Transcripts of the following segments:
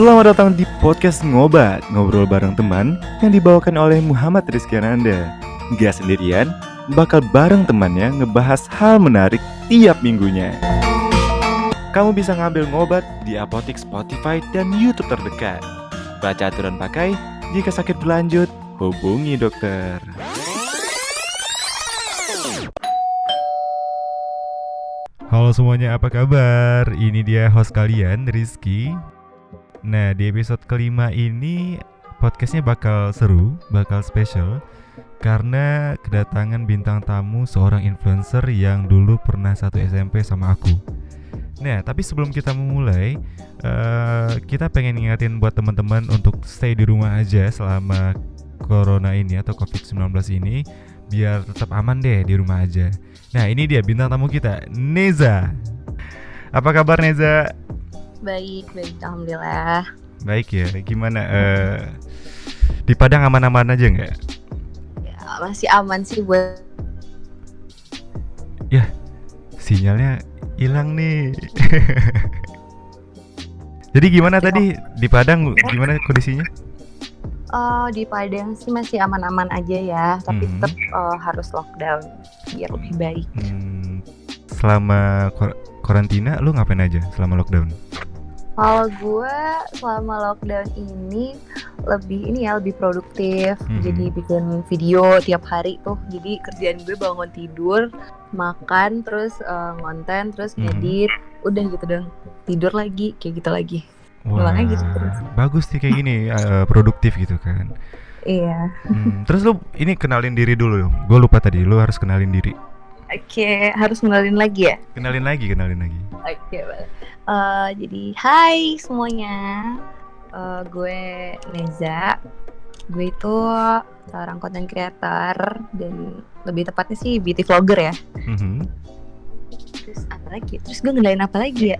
Selamat datang di podcast Ngobat, ngobrol bareng teman yang dibawakan oleh Muhammad Rizky Ananda. Gak sendirian, bakal bareng temannya ngebahas hal menarik tiap minggunya. Kamu bisa ngambil Ngobat di apotik Spotify dan YouTube terdekat. Baca aturan pakai, jika sakit berlanjut, hubungi dokter. Halo semuanya, apa kabar? Ini dia host kalian, Rizky. Nah, di episode kelima ini podcastnya bakal seru, bakal spesial karena kedatangan bintang tamu seorang influencer yang dulu pernah satu SMP sama aku. Nah, tapi sebelum kita memulai, kita pengen ngingetin buat teman-teman untuk stay di rumah aja selama corona ini atau COVID-19 ini, biar tetap aman deh di rumah aja. Nah, ini dia bintang tamu kita, Neza. Apa kabar, Neza? Baik, alhamdulillah. Baik ya, gimana? Di Padang aman-aman aja nggak? Ya, masih aman sih buat. Ya, sinyalnya hilang nih. Jadi gimana tadi di Padang? Gimana kondisinya? Di Padang sih masih aman-aman aja ya, tapi tetap harus lockdown biar lebih baik. Selama karantina, lu ngapain aja selama lockdown? Kalau gue selama lockdown ini lebih produktif. Jadi bikin video tiap hari tuh. Jadi kerjaan gue bangun tidur, makan, terus ngonten, terus ngedit, udah gitu dong. Tidur lagi, kayak gitu lagi. Wah, gitu terus. Bagus nih kayak gini, produktif gitu kan. Iya. Terus lu ini kenalin diri dulu dong. Gue lupa tadi, lu harus kenalin diri. Oke, harus kenalin lagi ya? Kenalin lagi. Oke, jadi hai semuanya, gue Neza. Gue itu seorang content creator dan lebih tepatnya sih beauty vlogger ya. Terus apa lagi? Terus gue ngelain apa lagi ya?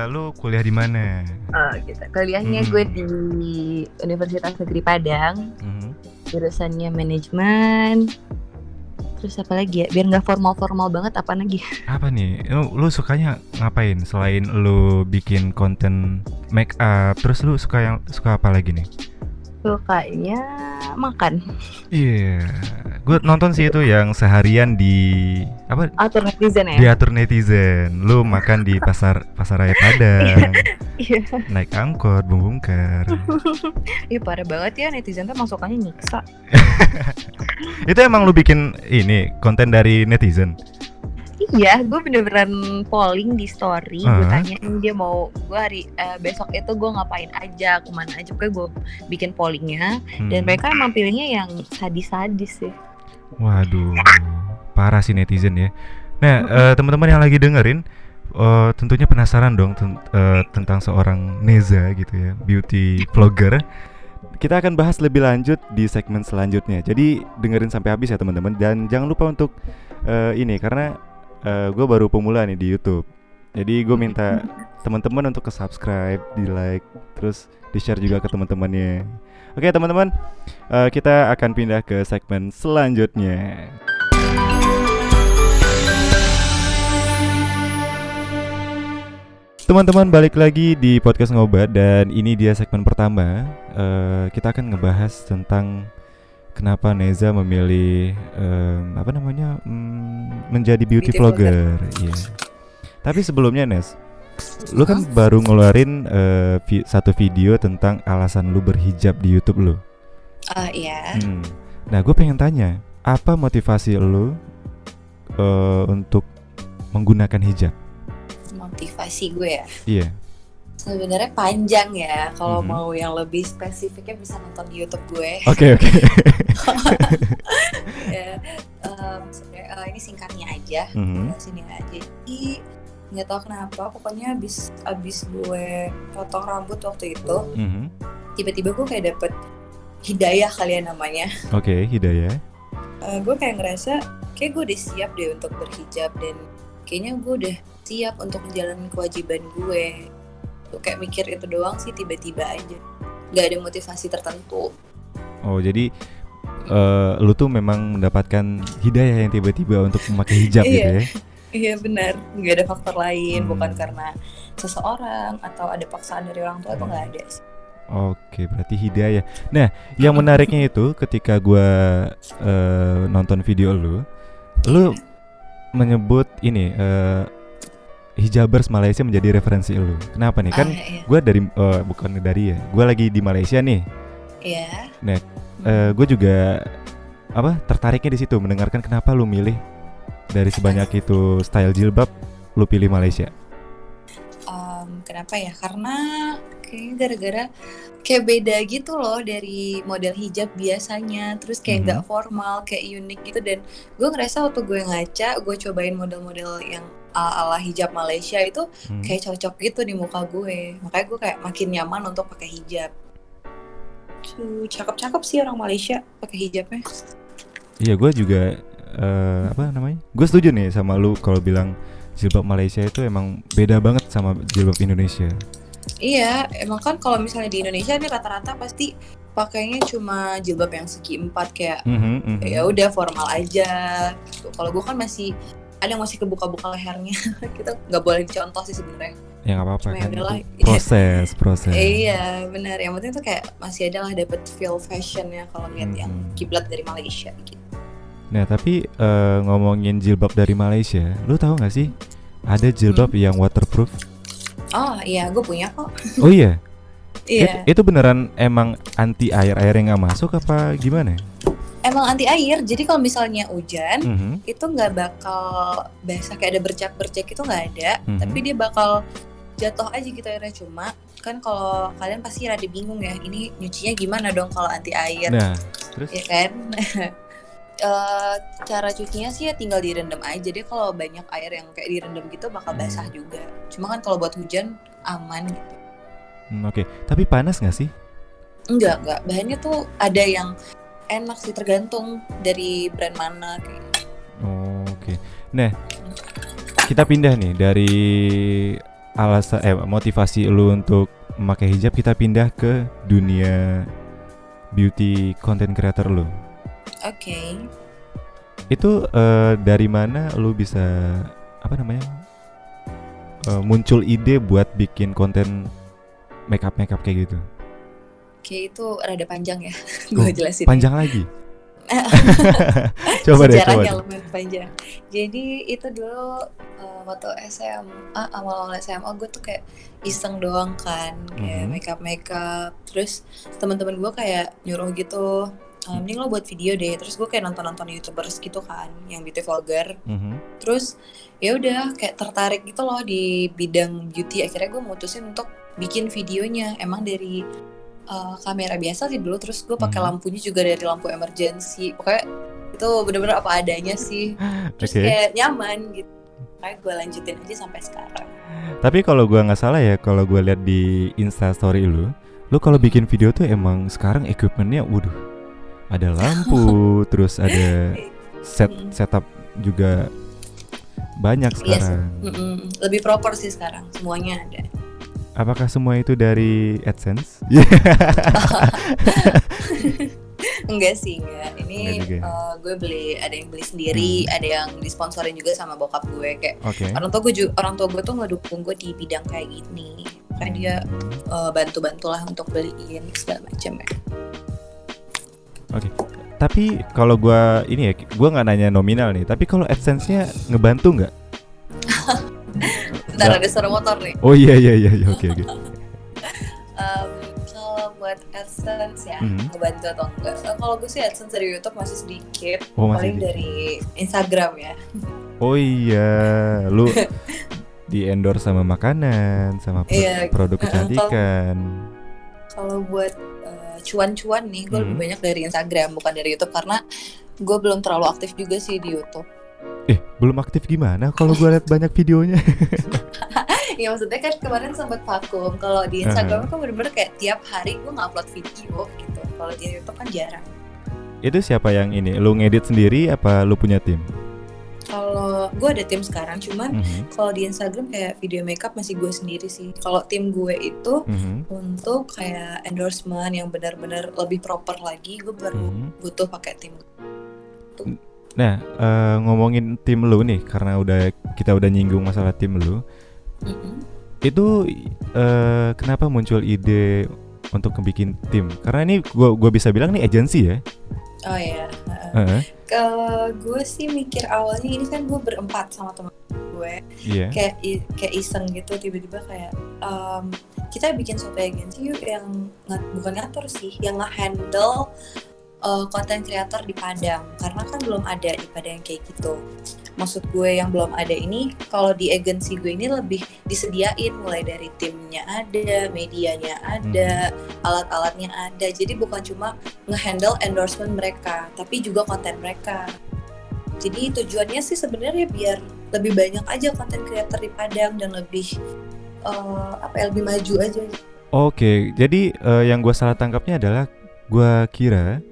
Lu kuliah di mana? Gitu. Kuliahnya gue di Universitas Negeri Padang. Jurusannya manajemen. Terus apa lagi ya? Biar nggak formal banget, apa lagi? Apa nih? Lu sukanya ngapain selain lu bikin konten make up? Terus lu suka apa lagi nih? Sukanya makan. Iya. Gue nonton sih itu yang seharian di apa? Atur netizen ya. Diatur netizen. Lu makan di pasar raya Padang. Iya. Naik angkot, bungkar. Ih, parah banget ya, netizen tuh masukannya nyiksa. Itu emang lu bikin ini konten dari netizen? Iya, gue beneran polling di story. Gue tanyain dia mau gue besok itu gue ngapain aja, kemana aja. Pokoknya gue bikin pollingnya. Dan mereka emang pilihnya yang sadis-sadis sih. Waduh, parah sih netizen ya. Nah, teman-teman yang lagi dengerin, tentunya penasaran dong tentang seorang Neza gitu ya, beauty vlogger. Kita akan bahas lebih lanjut di segmen selanjutnya. Jadi dengerin sampai habis ya teman-teman. Dan jangan lupa untuk ini, karena gue baru pemula nih di YouTube. Jadi gue minta teman-teman untuk subscribe, di like, terus di share juga ke teman-temannya. Oke teman-teman, kita akan pindah ke segmen selanjutnya. Teman-teman, balik lagi di podcast Ngobat dan ini dia segmen pertama. Kita akan ngebahas tentang kenapa Neza memilih menjadi beauty vlogger. Yeah. Tapi sebelumnya Nez, lu kan baru ngeluarin satu video tentang alasan lu berhijab di YouTube lu. Iya. Nah, gue pengen tanya, apa motivasi lu untuk menggunakan hijab? Motivasi gue ya? Iya. Sebenarnya panjang ya. Kalau mau yang lebih spesifiknya bisa nonton di YouTube gue. Oke. Ya, ini singkatnya aja. Sini aja. Jadi nggak tahu kenapa, pokoknya abis gue potong rambut waktu itu, tiba-tiba gue kayak dapet hidayah kalian namanya. Oke, hidayah. Gue kayak ngerasa kayak gue udah siap deh untuk berhijab dan kayaknya gue udah siap untuk menjalani kewajiban gue. Tuh kayak mikir itu doang sih, tiba-tiba aja. Gak ada motivasi tertentu. Oh, jadi lu tuh memang mendapatkan hidayah yang tiba-tiba untuk memakai hijab gitu ya? Iya benar, nggak ada faktor lain, bukan karena seseorang atau ada paksaan dari orang tua, itu nggak ada sih. Oke, berarti hidayah. Nah, yang menariknya itu ketika gue nonton video lu menyebut ini hijabers Malaysia menjadi referensi lu. Kenapa nih? Kan gue dari bukan dari ya, gue lagi di Malaysia nih. Iya. Nah, gue juga tertariknya di situ, mendengarkan kenapa lu milih dari sebanyak itu style jilbab, lu pilih Malaysia. Kenapa ya? Karena kayaknya gara-gara kayak beda gitu loh dari model hijab biasanya. Terus kayak nggak formal, kayak unik gitu. Dan gue ngerasa waktu gue ngaca, gue cobain model-model yang ala hijab Malaysia itu kayak cocok gitu di muka gue. Makanya gue kayak makin nyaman untuk pakai hijab. Cakep-cakep sih orang Malaysia pakai hijabnya. Iya, gue juga gue setuju nih sama lu kalau bilang jilbab Malaysia itu emang beda banget sama jilbab Indonesia. Iya, emang kan kalau misalnya di Indonesia nih rata-rata pasti pakainya cuma jilbab yang segi 4 kayak ya udah formal aja. Kalau gue kan masih ada yang masih kebuka-buka lehernya. Kita nggak boleh dicontoh sih sebenarnya. Ya nggak apa-apa kan, proses. Iya, benar. Yang penting tuh kayak masih ada lah dapet feel fashionnya kalau lihat yang kiblat dari Malaysia gitu. Nah tapi ngomongin jilbab dari Malaysia, lu tahu nggak sih ada jilbab yang waterproof? Oh iya, gue punya kok. Oh iya? Iya. Itu beneran emang anti air yang nggak masuk apa gimana? Emang anti air, jadi kalau misalnya hujan itu nggak bakal basah kayak ada bercak-bercak itu nggak ada, tapi dia bakal jatuh aja gitu airnya. Cuma kan kalau kalian pasti rada bingung ya, ini nyucinya gimana dong kalau anti air? Nah, terus? Ya kan? Cara cucinya sih ya tinggal direndam aja. Dia kalau banyak air yang kayak direndam gitu bakal basah juga. Cuma kan kalau buat hujan aman gitu. Oke. Tapi panas nggak sih? Enggak. Bahannya tuh ada yang enak sih, tergantung dari brand mana kayak. Oke. Nah, kita pindah nih dari motivasi lu untuk memakai hijab, kita pindah ke dunia beauty content creator lu. Oke. Itu dari mana lu bisa muncul ide buat bikin konten makeup kayak gitu? Oke, itu rada panjang ya. Gue jelasin. Panjang lagi. Coba deh. Sejarahnya lumayan panjang. Jadi itu dulu waktu SMA, awal SMA gue tuh kayak iseng doang kan, kayak makeup. Terus teman-teman gue kayak nyuruh gitu, mending lo buat video deh. Terus gue kayak nonton YouTubers gitu kan, yang beauty vlogger. Terus ya udah kayak tertarik gitu loh di bidang beauty. Akhirnya gue mutusin untuk bikin videonya emang dari kamera biasa sih dulu. Terus gue pakai lampunya juga dari lampu emergency. Pokoknya itu bener-bener apa adanya sih. Terus kayak nyaman gitu. Kayak gue lanjutin aja sampai sekarang. Tapi kalau gue nggak salah ya, kalau gue lihat di Instastory lu kalau bikin video tuh emang sekarang equipmentnya, ada lampu, terus ada setup juga banyak sekarang. Lebih proper sih sekarang, semuanya ada. Apakah semua itu dari AdSense? Enggak sih, enggak. Ini gue beli, ada yang beli sendiri, ada yang disponsorin juga sama bokap gue. Kayak orang tua gue tuh ngedukung gue di bidang kayak gini. Kayak dia bantu-bantulah untuk beliin segala macam ya. Oke. Tapi kalau gue gue nggak nanya nominal nih. Tapi kalau AdSense-nya ngebantu nggak? Bentar, ada suara motor nih. Oh iya, oke. Kalau buat AdSense ya, ngebantu atau enggak? Kalau gue sih AdSense dari YouTube masih sedikit, paling dari Instagram ya. Oh iya, lu di endorse sama makanan, sama produk kecantikan. Kalau buat cuan-cuan nih, gue lebih banyak dari Instagram, bukan dari YouTube, karena gue belum terlalu aktif juga sih di YouTube. Belum aktif gimana? Kalau gue lihat banyak videonya. Ya maksudnya kan kemarin sempat vakum. Kalau di Instagram kan bener-bener kayak tiap hari gue ngupload video gitu. Kalau di YouTube kan jarang. Itu siapa yang ini? Lu ngedit sendiri apa lu punya tim? Kalau gue ada tim sekarang, cuman kalau di Instagram kayak video makeup masih gue sendiri sih. Kalau tim gue itu untuk kayak endorsement yang benar-benar lebih proper lagi, gue baru butuh pakai tim. Nah, ngomongin tim lu nih, karena kita udah nyinggung masalah tim lu. Itu kenapa muncul ide untuk bikin tim? Karena ini gue bisa bilang nih agensi ya. Oh ya. Gue sih mikir awalnya ini kan gue berempat sama teman gue. Yeah. Kayak iseng gitu, tiba-tiba kayak kita bikin suatu agensi yuk yang bukan ngatur sih, yang nge-handle konten kreator di Padang, karena kan belum ada di Padang kayak gitu. Maksud gue yang belum ada ini, kalau di agensi gue ini lebih disediain, mulai dari timnya ada, medianya ada, alat-alatnya ada. Jadi bukan cuma nge-handle endorsement mereka, tapi juga konten mereka. Jadi tujuannya sih sebenarnya biar lebih banyak aja konten kreator di Padang dan lebih lebih maju aja. Oke, jadi yang gue salah tangkapnya adalah gue kira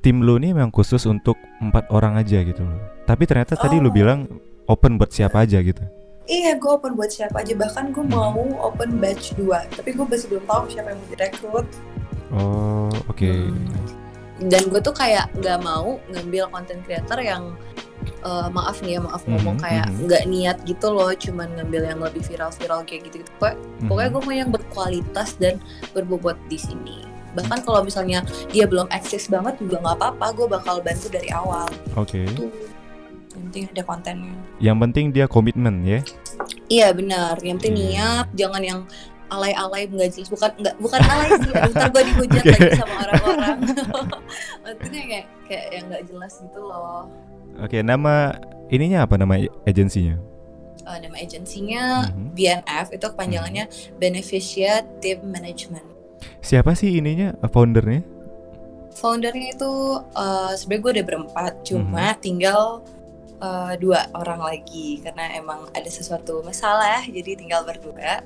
tim lu nih memang khusus untuk 4 orang aja gitu loh. Tapi ternyata tadi lu bilang open buat siapa aja gitu. Iya, gue open buat siapa aja. Bahkan gue mau open batch 2, tapi gue masih belum tahu siapa yang mau direkrut. Oh, oke. Dan gue tuh kayak gak mau ngambil content creator yang maaf ngomong kayak nggak niat gitu loh, cuman ngambil yang lebih viral kayak gitu. Pokoknya gue mau yang berkualitas dan berbobot di sini. Bahkan kalau misalnya dia belum eksis banget juga nggak apa-apa, gue bakal bantu dari awal. Oke. Yang penting ada kontennya. Yang penting dia komitmen ya. Iya benar. Yang penting niat, jangan yang alay-alay nggak jelas. Bukan alay sih. Ntar gue dihujat lagi sama orang-orang. Maksudnya kayak yang nggak jelas gitu loh. Oke, nama ininya apa, nama agensinya? Nama agensinya BNF, itu kepanjangannya Beneficia Team Management. Siapa sih ininya, foundernya? Foundernya itu sebenarnya gue udah berempat, cuma tinggal 2 orang lagi karena emang ada sesuatu masalah, jadi tinggal berdua.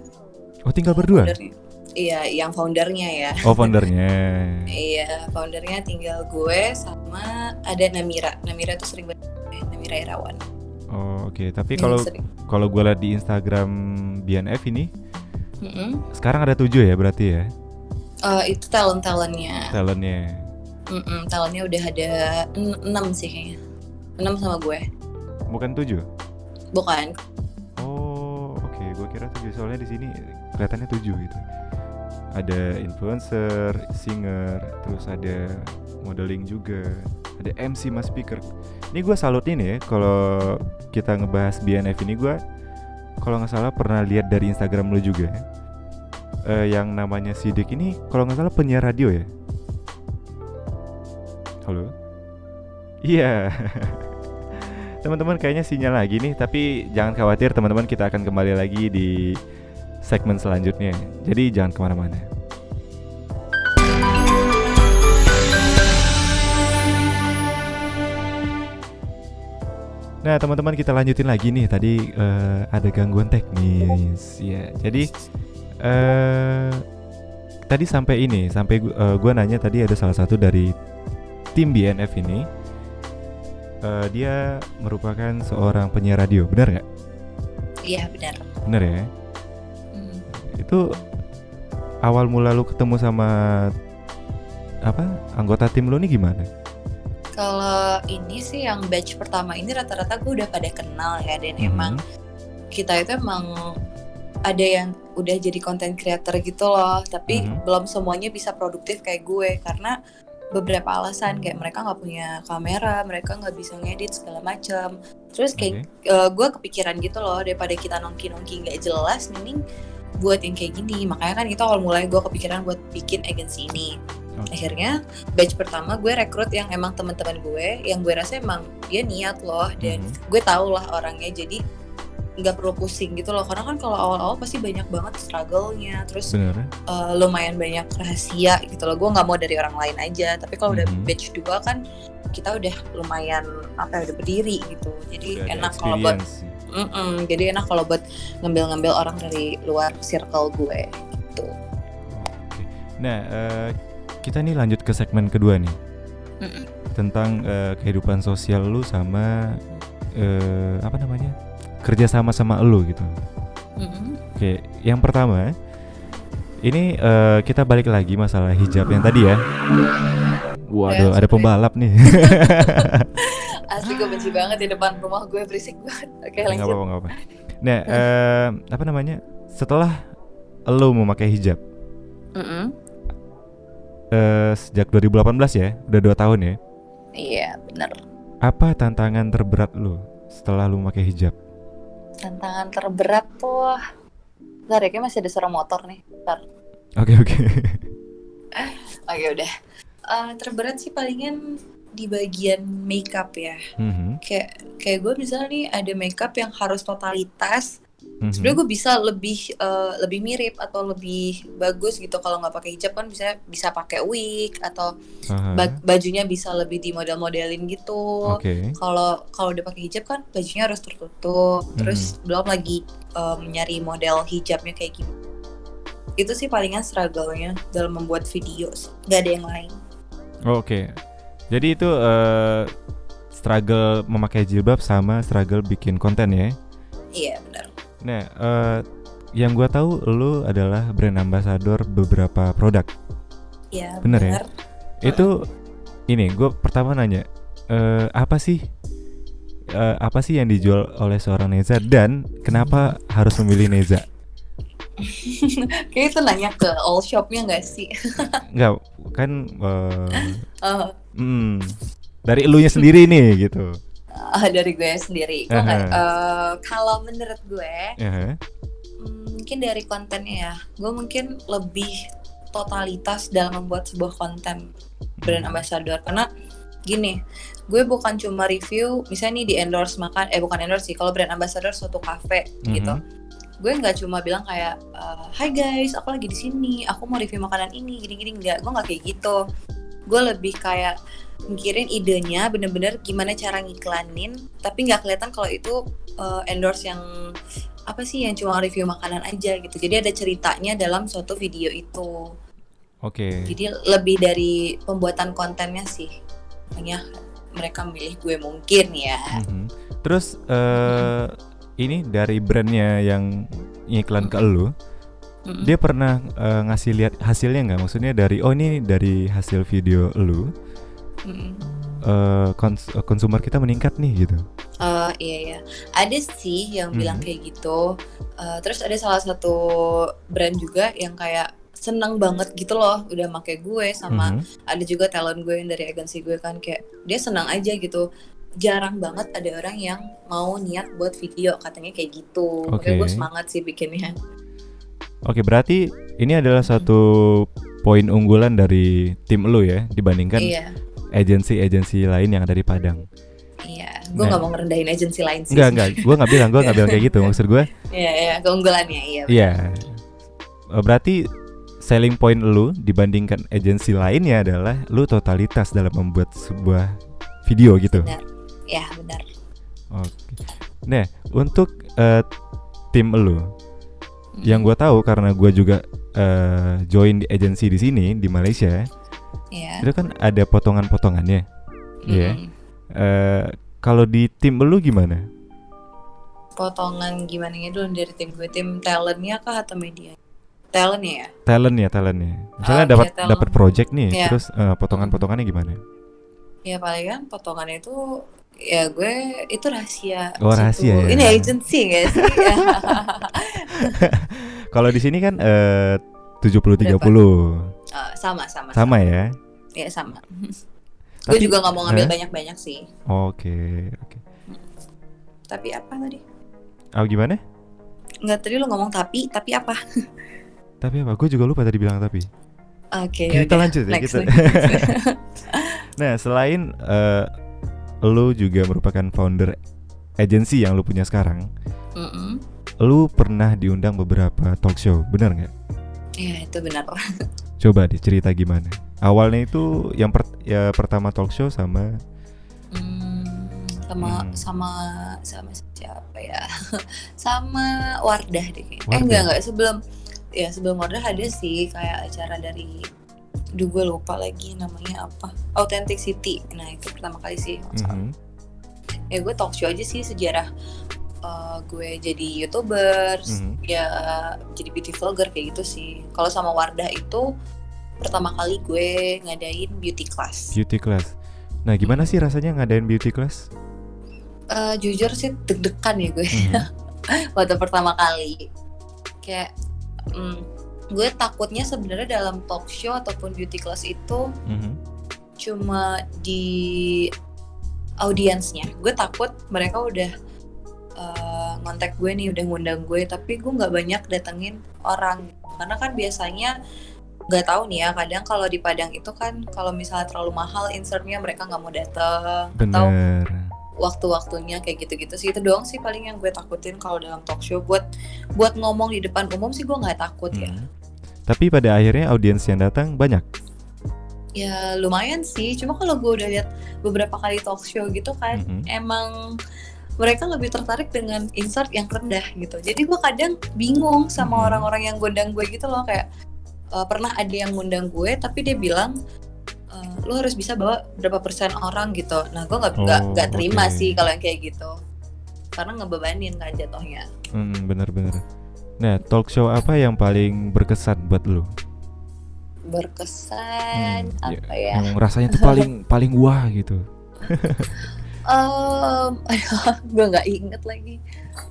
Oh, tinggal berdua? Iya, yang foundernya ya. Oh, foundernya. Iya, foundernya tinggal gue sama ada Namira. Namira tuh sering banget, Namira Irawan. Oh, oke. Tapi kalau gue lihat di Instagram BNF ini, sekarang ada 7 ya berarti ya? Itu talentnya. Talentnya udah ada 6 sih kayaknya. 6 sama gue. Bukan 7? Bukan. Oh, oke. Gue kira 7, soalnya di sini kelihatannya 7 gitu. Ada influencer, singer, terus ada modeling juga, ada MC mas speaker. Ini gue salut ini ya, kalau kita ngebahas BNF ini, gue kalau nggak salah pernah lihat dari Instagram lu juga. Yang namanya Sidik ini kalau nggak salah penyiar radio ya. Halo? Iya. Teman-teman kayaknya sinyal lagi nih, tapi jangan khawatir teman-teman, kita akan kembali lagi di segmen selanjutnya. Jadi jangan kemana-mana. Nah teman-teman, kita lanjutin lagi nih. Tadi ada gangguan teknis ya. Jadi tadi sampai gue nanya tadi, ada salah satu dari tim BNF ini, dia merupakan seorang penyiar radio, benar nggak? Iya benar. Benar ya. Itu awal mula lu ketemu sama anggota tim lu nih gimana? Kalau ini sih yang batch pertama ini rata-rata gue udah pada kenal ya, dan emang kita itu emang ada yang udah jadi content creator gitu loh, tapi belum semuanya bisa produktif kayak gue karena beberapa alasan, kayak mereka nggak punya kamera, mereka nggak bisa ngedit segala macam. Terus kayak gue kepikiran gitu loh, daripada kita nongki nggak jelas, mending buat yang kayak gini. Makanya kan itu awal mulai gue kepikiran buat bikin agensi ini. Akhirnya batch pertama gue rekrut yang emang teman-teman gue, yang gue rasa emang dia niat loh, dan gue tau lah orangnya, jadi nggak perlu pusing gitu loh. Karena kan kalau awal-awal pasti banyak banget struggle-nya, terus lumayan banyak rahasia gitu loh. Gue nggak mau dari orang lain aja, tapi kalau udah batch 2 kan kita udah lumayan udah berdiri gitu, jadi enak kalau buat jadi enak kalau buat ngambil orang dari luar circle gue gitu. Nah kita nih lanjut ke segmen kedua nih, tentang kehidupan sosial lu sama kerja sama lu gitu. Oke, yang pertama ini kita balik lagi masalah hijab yang tadi ya. Waduh, ada pembalap nih. Asli gue benci banget di depan rumah gue, berisik banget. Oke, lanjut. Nggak apa-apa. Nah, apa namanya? Setelah lo memakai hijab, sejak 2018 ya, udah 2 tahun ya. Iya, benar. Apa tantangan terberat lo setelah lo memakai hijab? Tantangan terberat tuh, bentar ya, kayak masih ada suara motor nih. Bentar. Oke. Oke, udah. Terberat sih palingan di bagian makeup ya. Kayak gue misalnya nih ada makeup yang harus totalitas. Sebenarnya gue bisa lebih mirip atau lebih bagus gitu kalau nggak pakai hijab, kan bisa pakai wig atau bajunya bisa lebih di model-modelin gitu. Kalau udah pakai hijab kan bajunya harus tertutup. Terus belum lagi nyari model hijabnya kayak gimana. Itu sih palingan struggle-nya dalam membuat video, nggak ada yang lain. Oke. Jadi itu struggle memakai jilbab sama struggle bikin konten ya? Iya, benar. Nah, yang gue tahu lu adalah brand ambassador beberapa produk. Iya, bener ya? Itu ini gue pertama nanya, apa sih yang dijual oleh seorang Neza dan kenapa harus memilih Neza? Kayaknya itu nanya ke all shopnya nggak sih? Nggak, kan dari elunya sendiri nih gitu. Dari gue sendiri. Kalau menurut gue, mungkin dari kontennya ya, gue mungkin lebih totalitas dalam membuat sebuah konten brand ambassador. Karena gini, gue bukan cuma review, misalnya nih di endorse makan, bukan endorse sih, kalau brand ambassador suatu cafe gitu. Gue nggak cuma bilang kayak, hai guys, aku lagi di sini, aku mau review makanan ini, gini-gini, nggak, gue nggak kayak gitu. Gue lebih kayak mikirin idenya, bener-bener gimana cara ngiklanin, tapi nggak kelihatan kalau itu endorse yang apa sih, yang cuma review makanan aja gitu. Jadi ada ceritanya dalam suatu video itu. Jadi lebih dari pembuatan kontennya sih, makanya mereka milih gue mungkin ya. Terus ini dari brandnya yang ngiklan ke elu, dia pernah ngasih lihat hasilnya nggak? Maksudnya dari ini dari hasil video elu, konsumer kita meningkat nih gitu. Iya, ada sih yang bilang kayak gitu. Terus ada salah satu brand juga yang kayak seneng banget gitu loh udah make gue, sama ada juga talent gue yang dari agensi gue kan, kayak dia senang aja gitu. Jarang banget ada orang yang mau niat buat video, katanya kayak gitu. Makanya gue semangat sih bikinnya. Berarti ini adalah satu poin unggulan dari tim lu ya, dibandingkan agensi-agensi lain yang ada di Padang. Iya, gue nggak mau ngerendahin agensi lain sih. Enggak, gue nggak bilang kayak gitu. Maksud gue. Iya, keunggulannya iya. Iya. Berarti selling point lu dibandingkan agensi lainnya adalah lu totalitas dalam membuat sebuah video gitu. Benar. Ya, benar. Nah, untuk tim lu, yang gue tahu karena gue juga join di agensi di sini di Malaysia, itu kan ada potongan-potongannya. Kalau di tim lu gimana? Potongan gimana dulu dari tim gue? Tim talentnya kah atau media? Talentnya ya? Talentnya. Misalnya dapat project nih, terus potongan-potongannya gimana? Ya paling kan potongannya itu ya gue itu rahasia. Rahasia ya. Ini agency nggak sih? Kalau di sini kan 70-30. Sama ya? Iya sama. Gue juga nggak mau ngambil banyak-banyak sih. Oke. Tapi apa tadi? Gimana? Nggak, tadi lo ngomong tapi apa? Tapi apa? Gue juga lupa tadi bilang tapi. Kita lanjut ya. Nah, selain lu juga merupakan founder agensi yang lu punya sekarang, lu pernah diundang beberapa talk show, benar nggak? Iya, itu benar. Coba dicerita gimana? Awalnya itu yang pertama talk show sama siapa ya? Sama Wardah deh. Enggak, sebelum Wardah ada sih kayak acara dari, gue lupa lagi namanya apa, Authenticity. Nah itu pertama kali sih. Ya gue talk show aja sih sejarah gue jadi YouTuber, ya jadi beauty vlogger kayak gitu sih. Kalau sama Wardah itu pertama kali gue ngadain beauty class. Beauty class. Nah, gimana sih rasanya ngadain beauty class? Jujur sih deg-degan ya gue. Waktu pertama kali kayak gue takutnya sebenarnya dalam talk show ataupun beauty class itu cuma di audiensnya. Gue takut mereka udah ngontak gue nih, udah ngundang gue, tapi gue nggak banyak datengin orang. Karena kan biasanya nggak tahu nih ya, kadang kalau di Padang itu kan kalau misalnya terlalu mahal insertnya mereka nggak mau datang. Atau waktu-waktunya kayak gitu-gitu sih. Itu doang sih paling yang gue takutin kalau dalam talk show. Buat ngomong di depan umum sih gue nggak takut ya. Tapi pada akhirnya audiens yang datang banyak? Ya lumayan sih, cuma kalau gue udah lihat beberapa kali talk show gitu kan, emang mereka lebih tertarik dengan insert yang rendah gitu. Jadi gue kadang bingung sama orang-orang yang ngundang gue gitu loh. Kayak pernah ada yang ngundang gue tapi dia bilang lo harus bisa bawa berapa persen orang gitu. Nah gue nggak terima sih kalau yang kayak gitu, karena ngebebanin kan jatuhnya. Bener-bener. Nah, talk show apa yang paling berkesan buat lo? Berkesan apa ya? Yang rasanya tuh paling wah gitu. Gue nggak inget lagi.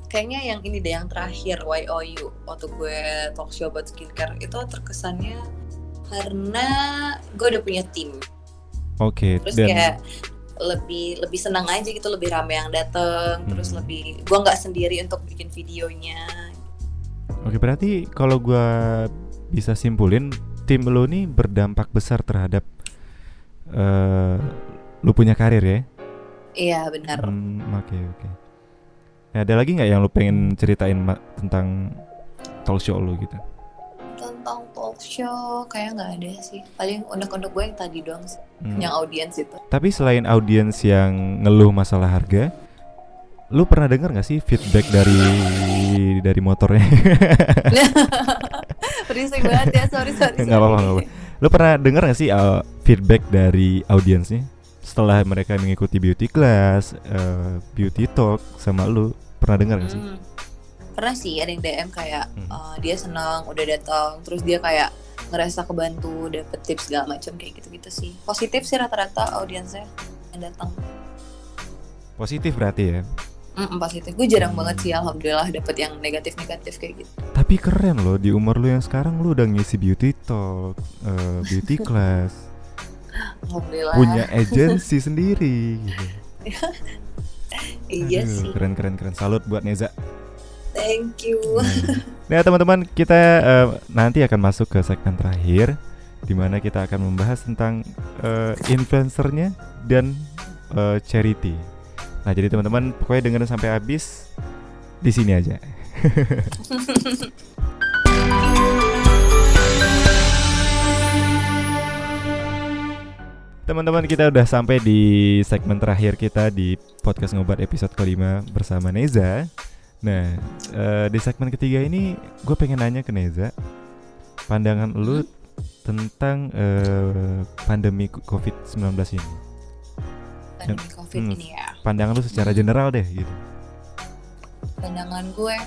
Kayaknya yang ini deh, yang terakhir YOU, waktu gue talk show buat skincare itu terkesannya karena gue udah punya tim. Oke. Terus kayak lebih senang aja gitu, lebih rame yang dateng. Terus lebih, gue nggak sendiri untuk bikin videonya. Oke, berarti kalau gue bisa simpulin, tim lo nih berdampak besar terhadap lo punya karir ya? Iya benar. Oke. Nah, ada lagi nggak yang lo pengen ceritain tentang talk show lo gitu? Tentang talk show kayak nggak ada sih. Paling unek-unek gue yang tadi doang sih, yang audiens itu. Tapi selain audiens yang ngeluh masalah harga, lu pernah dengar nggak sih feedback dari motornya? Berisik banget ya, sorry. Nggak apa-apa. Lu pernah dengar nggak sih feedback dari audiensnya setelah mereka mengikuti beauty class, beauty talk sama lu? Pernah dengar nggak sih? Pernah sih, ada yang DM kayak dia senang udah datang, terus dia kayak ngerasa kebantu, dapet tips segala macam kayak gitu-gitu sih. Positif sih rata-rata audiensnya yang datang. Positif berarti ya? Positif. Gue jarang banget sih alhamdulillah dapet yang negatif-negatif kayak gitu. Tapi keren loh, di umur lu yang sekarang lu udah ngisi beauty talk, beauty class. Alhamdulillah. Punya agensi sendiri gitu. Iya sih. Keren. Salut buat Neza. Thank you. Nah teman-teman, kita nanti akan masuk ke segmen terakhir, di mana kita akan membahas tentang influencernya dan charity. Nah jadi teman-teman pokoknya dengerin sampai habis di sini aja. Teman-teman, kita udah sampai di segmen terakhir kita di podcast Ngobat episode kelima bersama Neza. Nah, di segmen ketiga ini gue pengen nanya ke Neza, pandangan lu tentang pandemi COVID-19 ini. Pandemi COVID ini ya. Pandangan lu secara general deh gitu. Pandangan gue,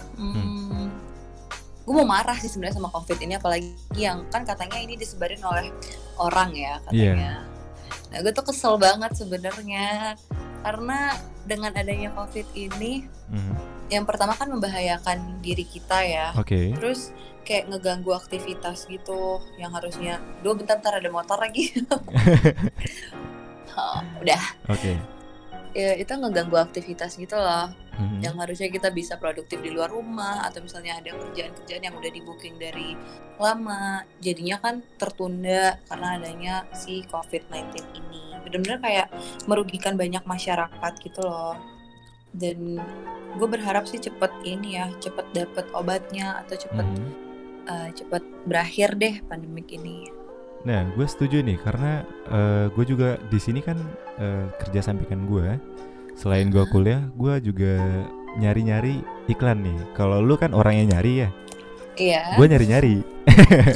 gue mau marah sih sebenarnya sama COVID ini, apalagi yang kan katanya ini disebarin oleh orang ya katanya. Nah, gue tuh kesel banget sebenarnya karena dengan adanya COVID ini, yang pertama kan membahayakan diri kita ya. Terus kayak ngeganggu aktivitas gitu, yang harusnya, bentar ada motor lagi. Udah. Ya, itu ngeganggu aktivitas gitu loh. Yang harusnya kita bisa produktif di luar rumah, atau misalnya ada kerjaan-kerjaan yang udah di booking dari lama, jadinya kan tertunda karena adanya si COVID-19 ini. Benar-benar kayak merugikan banyak masyarakat gitu loh. Dan gue berharap sih cepet dapet obatnya, atau cepet berakhir deh pandemik ini. Nah, gue setuju nih karena gue juga di sini kan kerja sampingan gue. Selain gue kuliah, gue juga nyari-nyari iklan nih. Kalau lu kan orangnya nyari ya. Iya. Gue nyari-nyari.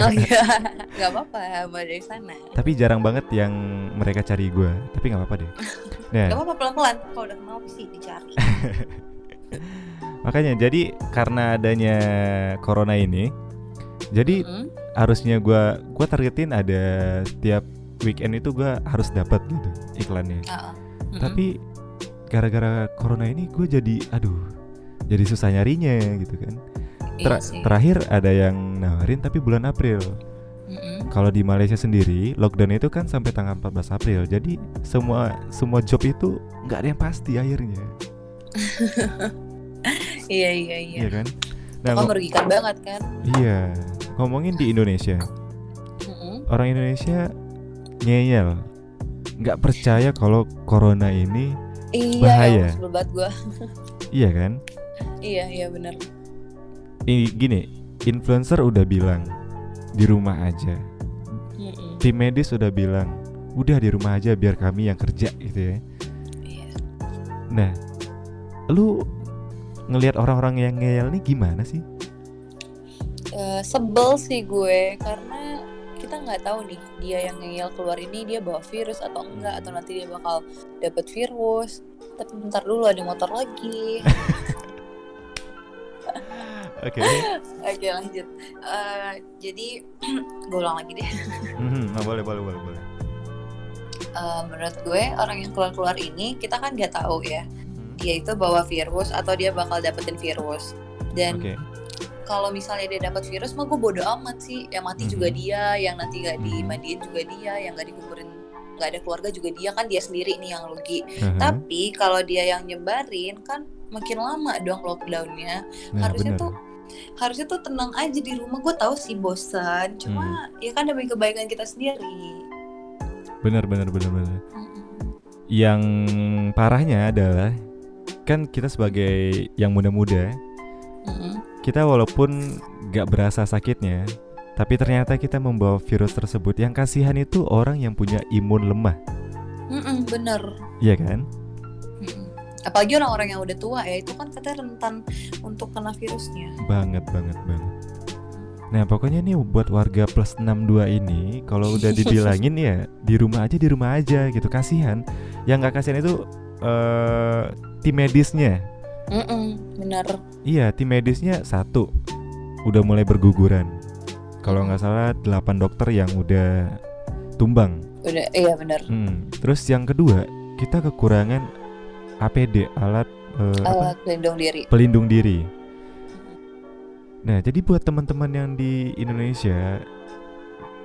Oh iya, nggak apa-apa, mulai dari sana. Tapi jarang banget yang mereka cari gue. Tapi nggak apa-apa deh. Nah. Nggak apa-apa, pelan-pelan. Kalau udah kenal sih dicari. Makanya jadi karena adanya corona ini, jadi harusnya gue targetin ada tiap weekend itu gue harus dapat gitu iklannya. Tapi gara-gara corona ini gue jadi susah nyarinya gitu kan. Terakhir ada yang nawarin tapi bulan April. Kalau di Malaysia sendiri lockdown itu kan sampai tanggal 14 April. Jadi semua job itu nggak ada yang pasti akhirnya. Iya kan. Nah, kok merugikan banget kan. Iya. Ngomongin di Indonesia, orang Indonesia ngeyel, nggak percaya kalau corona ini bahaya. Iya, sebel banget gue. Iya kan? Iya benar. Gini, influencer udah bilang di rumah aja. Tim medis udah bilang udah di rumah aja biar kami yang kerja gitu ya. Iya. Nah, lu ngelihat orang-orang yang ngeyel nih gimana sih? Sebel sih gue karena kita nggak tahu nih dia yang ngeyel keluar ini dia bawa virus atau enggak, atau nanti dia bakal dapet virus. Tapi bentar dulu ada motor lagi. Oke, lanjut. Jadi gue ulang lagi deh. Boleh. Menurut gue orang yang keluar ini kita kan nggak tahu ya dia itu bawa virus atau dia bakal dapetin virus. Dan kalau misalnya dia dapat virus mah gue bodo amat sih. Yang mati juga dia, yang nanti nggak dimandiin juga dia, yang nggak dikuburin nggak ada keluarga juga dia, kan dia sendiri nih yang rugi. Tapi kalau dia yang nyebarin kan makin lama dong lockdownnya. Harusnya tuh tenang aja di rumah. Gue tahu sih bosan, cuma ya kan demi kebaikan kita sendiri. Benar. Yang parahnya adalah kan kita sebagai yang muda-muda, kita walaupun gak berasa sakitnya, tapi ternyata kita membawa virus tersebut. Yang kasihan itu orang yang punya imun lemah. Bener. Iya kan? Apalagi orang-orang yang udah tua ya, itu kan katanya rentan untuk kena virusnya. Banget. Nah pokoknya nih buat warga plus 62 ini, kalau udah dibilangin ya di rumah aja gitu, kasihan. Yang gak kasihan itu tim medisnya. Benar. Iya, tim medisnya 1 udah mulai berguguran. Kalau nggak salah 8 dokter yang udah tumbang. Iya benar. Terus yang kedua, kita kekurangan APD, alat pelindung diri. Nah, jadi buat teman-teman yang di Indonesia,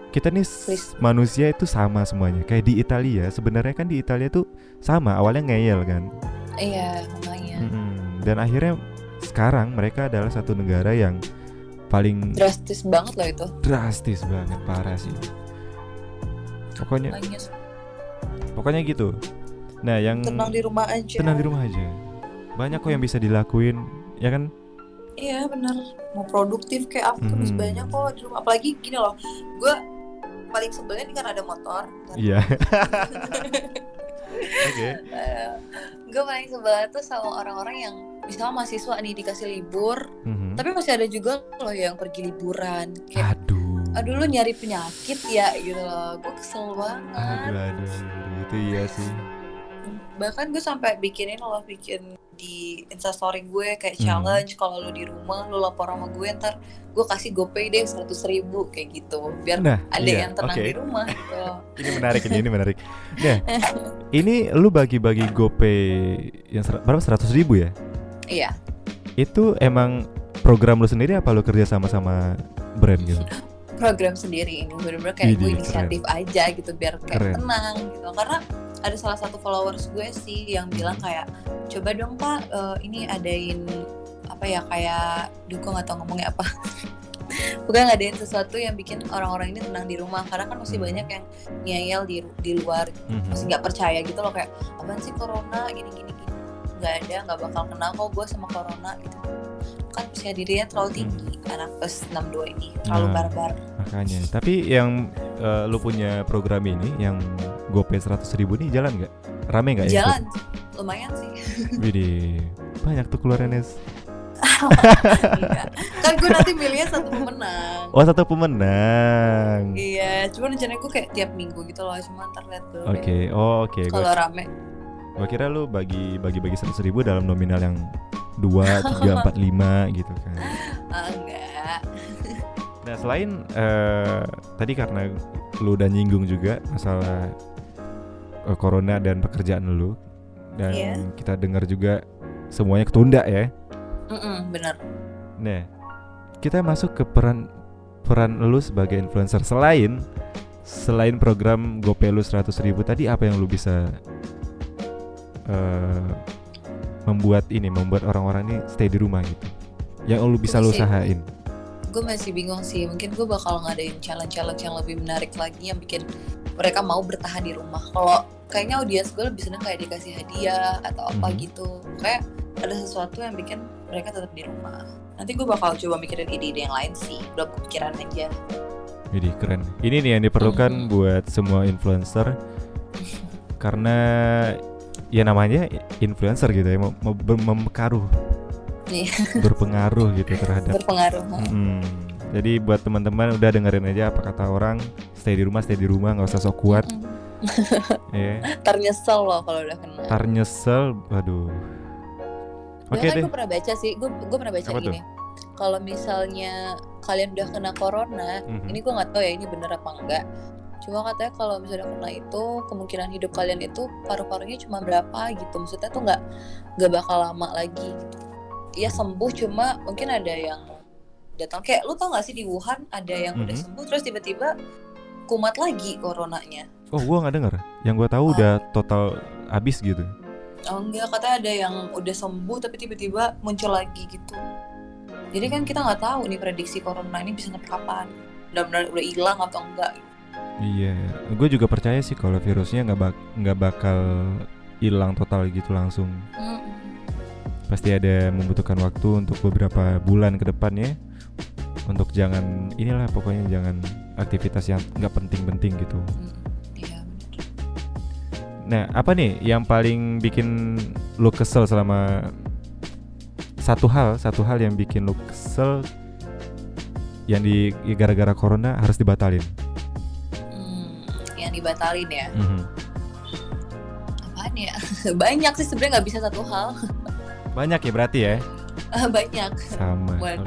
kita nih manusia itu sama semuanya. Kayak di Italia, sebenarnya kan di Italia tuh sama, awalnya ngeyel kan. Iya, makanya. Dan akhirnya sekarang mereka adalah satu negara yang paling drastis banget loh itu. Drastis banget, parah sih. Pokoknya gitu. Nah, yang tenang di rumah aja. Banyak kok yang bisa dilakuin, ya kan? Iya benar. Mau produktif kayak apa tuh banyak kok di rumah. Apalagi gini loh, gue paling sebelnya nih kan ada motor. Iya. Gue paling sebel tuh sama orang-orang yang misalnya mahasiswa nih dikasih libur, tapi masih ada juga loh yang pergi liburan. Kayak, aduh lu nyari penyakit ya gitu loh. Gue kesel banget. Aduh, itu iya sih. Bahkan gue sampai bikin di Instastory gue kayak challenge, kalau lu di rumah lu lapor sama gue, ntar gue kasih GoPay deh 100.000 kayak gitu, biar ada yang tenang di rumah gitu. Ini menarik. Nah, ini lu bagi-bagi GoPay yang berapa, 100.000 ya? Iya. Itu emang program lu sendiri apa lu kerja sama brand gitu? Program sendiri ini bener-bener kayak gue inisiatif aja gitu biar kayak tenang gitu. Karena ada salah satu followers gue sih yang bilang kayak, coba dong Pak, ini adain apa ya, kayak gue gak tau ngomongnya apa. Bukan ngadain sesuatu yang bikin orang-orang ini tenang di rumah, karena kan masih banyak yang ngeyel di luar, masih nggak percaya gitu loh, kayak apaan sih corona gini, nggak bakal kena kok gue sama corona gitu. Kan percaya dirinya terlalu tinggi, anak plus 62 ini terlalu barbar. Makanya, tapi yang lu punya program ini yang GoPay 100.000 nih jalan nggak? Rame nggak ya? Jalan, lumayan sih. Widih, banyak tuh keluarannya. Iya. Kan gue nanti milihnya satu pemenang. Oh, satu pemenang. Iya, cuma rencananya gue kayak tiap minggu gitu loh, cuma ntar liat dulu. Oke. Kalau rame. Gue kira lu bagi 100.000 dalam nominal yang 2, 3, 4, 5 gitu kan. Enggak. Nah selain tadi karena lu udah nyinggung juga masalah corona dan pekerjaan lu, dan kita dengar juga semuanya ketunda ya. Benar. Nah kita masuk ke peran lu sebagai influencer. Selain program GoPay lu 100.000 tadi, apa yang lu bisa membuat orang-orang ini stay di rumah gitu, yang lu bisa lu usahain? Gue masih bingung sih, mungkin gue bakal ngadain challenge yang lebih menarik lagi yang bikin mereka mau bertahan di rumah. Kalau kayaknya audiens gue lebih seneng kayak dikasih hadiah atau apa gitu, kayak ada sesuatu yang bikin mereka tetap di rumah. Nanti gue bakal coba mikirin ide-ide yang lain sih, belum kepikiran aja. Jadi keren. Ini nih yang diperlukan buat semua influencer. Karena ya namanya influencer gitu ya, berpengaruh gitu terhadap. Berpengaruh. Jadi buat teman-teman udah dengerin aja apa kata orang, stay di rumah, nggak usah sok kuat. Tar nyesel loh kalau udah kena. Waduh. Oke deh. Gue pernah baca sih, gue pernah baca gini. Kalau misalnya kalian udah kena corona, ini gue nggak tahu ya ini bener apa enggak. Cuma katanya kalau misalnya kena itu, kemungkinan hidup kalian itu paru-parunya cuma berapa gitu. Maksudnya tuh nggak bakal lama lagi gitu. Iya sembuh, cuma mungkin ada yang datang. Kayak lu tau nggak sih di Wuhan ada yang udah sembuh terus tiba-tiba kumat lagi coronanya. Oh, gue nggak dengar. Yang gue tahu udah total habis gitu. Oh enggak, katanya ada yang udah sembuh tapi tiba-tiba muncul lagi gitu. Jadi kan kita nggak tahu nih prediksi corona ini bisa sampai kapan. Benar-benar udah hilang atau enggak. Iya, gue juga percaya sih kalau virusnya nggak bakal hilang total gitu langsung. Pasti ada membutuhkan waktu untuk beberapa bulan ke depannya. Untuk jangan pokoknya jangan aktivitas yang nggak penting-penting gitu. Iya. Nah, apa nih yang paling bikin lo kesel selama satu hal yang bikin lo kesel yang gara-gara corona harus dibatalin? Yang dibatalin ya? Apaan ya? Banyak sih sebenarnya, nggak bisa satu hal. Banyak ya berarti ya? Banyak. Sama. Mulai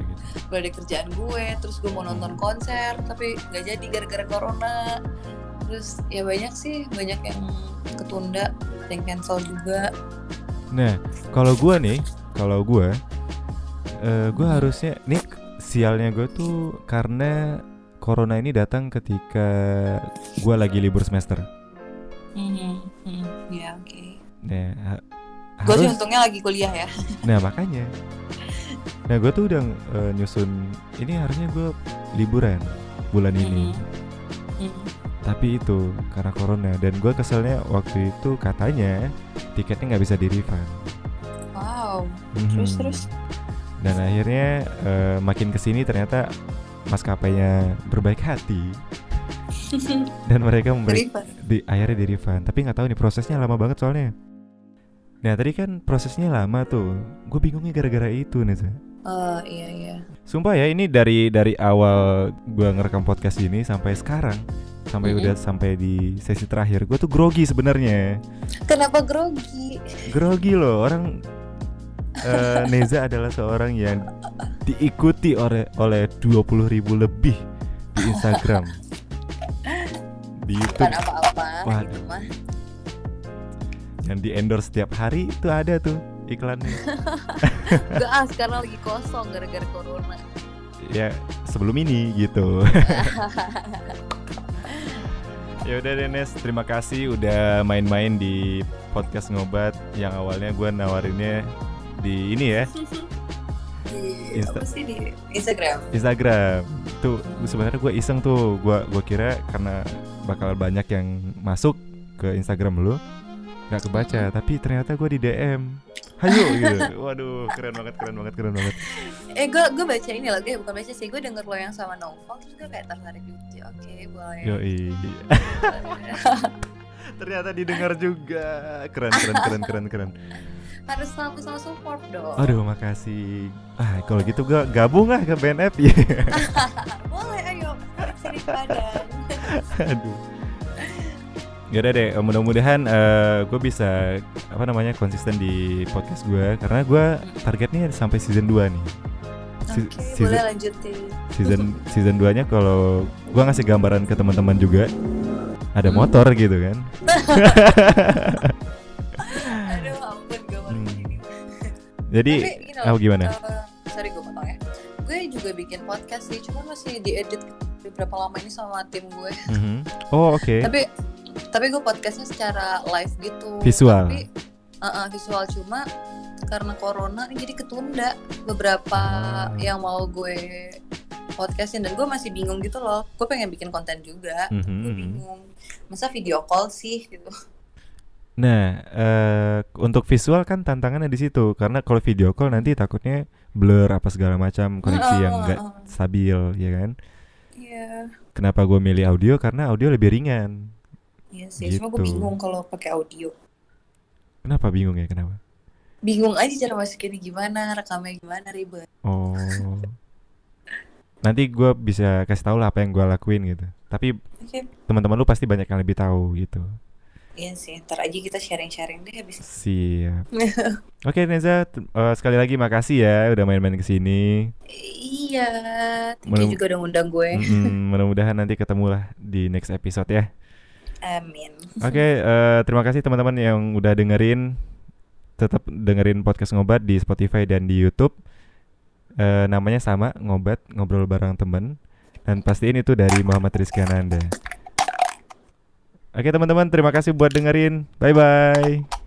dari kerjaan gue, terus gue mau nonton konser tapi nggak jadi gara-gara corona. Terus ya banyak yang ketunda, yang cancel juga. Nah, kalau gue harusnya nih, sialnya gue tuh karena corona ini datang ketika gue lagi libur semester. Ya oke. Nah, gue sih untungnya lagi kuliah ya. Nah makanya. Nah gue tuh udah nyusun ini harusnya gue liburan bulan ini. Tapi itu karena corona, dan gue keselnya waktu itu katanya tiketnya nggak bisa di-refund. Wow. Terus. Dan akhirnya makin kesini ternyata maskapainya berbaik hati dan mereka akhirnya di-refund. Tapi nggak tahu nih, prosesnya lama banget soalnya. Nah tadi kan prosesnya lama tuh, gue bingungnya gara-gara itu nih. Iya. Sumpah ya, ini dari awal gue ngerekam podcast ini sampai sekarang, udah sampai di sesi terakhir, gue tuh grogi sebenarnya. Kenapa grogi? Grogi loh, orang Neza adalah seorang yang diikuti oleh 20.000 lebih di Instagram, di YouTube. Bukan apa-apa. Itu mah. Yang di endorse setiap hari itu ada tuh iklannya. Gak, sekarang lagi kosong gara-gara corona. Ya sebelum ini gitu. Ya udah deh Nes, terima kasih udah main-main di podcast Ngobat yang awalnya gue nawarinnya di ini ya. Di Instagram. Tuh sebenarnya gue iseng tuh, gue kira karena bakal banyak yang masuk ke Instagram lu, nggak kebaca, tapi ternyata gue di DM, hayo gitu. Waduh, keren banget. Gue baca ini lagi, bukan baca sih, gue denger lo yang sama Novel, terus gue kayak tertarik juga. Oke, boleh. Yoi. Ternyata didengar juga, keren. Harus selalu support dong. Aduh, makasih. Kalau gitu gue gabung ke BNF ya. Boleh, ayo sini badan. Aduh. Yaudah deh, mudah-mudahan gue bisa konsisten di podcast gue, karena gue targetnya sampai season 2 nih. Boleh lanjutin. Season 2-nya kalau gua ngasih gambaran ke teman-teman juga ada motor gitu kan. Aduh ampun gambar gini. Jadi gimana? Sorry gue potong ya. Gue juga bikin podcast sih, cuma masih diedit beberapa lama ini sama tim gue. Oh oke. Tapi gue podcastnya secara live gitu. Visual. Tapi visual, cuma karena corona ini jadi ketunda beberapa yang mau gue podcastin, dan gue masih bingung gitu loh. Gue pengen bikin konten juga, gue bingung masa video call sih gitu. Nah, untuk visual kan tantangannya di situ, karena kalau video call nanti takutnya blur apa segala macam, koneksi yang nggak stabil, ya kan? Iya. Kenapa gue milih audio? Karena audio lebih ringan. Iya sih, cuma gue bingung kalau pakai audio. Kenapa bingung ya? Kenapa? Bingung aja cara masukinnya gimana, rekamnya gimana, ribet. Oh. Nanti gue bisa kasih tahu lah apa yang gue lakuin gitu. Tapi teman-teman lu pasti banyak yang lebih tahu gitu. Iya sih, ntar aja kita sharing-sharing deh habis. Siap. Oke Neza, sekali lagi makasih ya udah main-main kesini. Iya, thank you juga udah ngundang gue. Mudah-mudahan nanti ketemu lah di next episode ya. Amin. Oke, terima kasih teman-teman yang udah dengerin. Tetap dengerin podcast Ngobat di Spotify dan di YouTube. Namanya sama, Ngobat, ngobrol bareng temen. Dan pastiin itu dari Muhammad Rizky Ananda. Oke teman-teman, terima kasih buat dengerin. Bye-bye.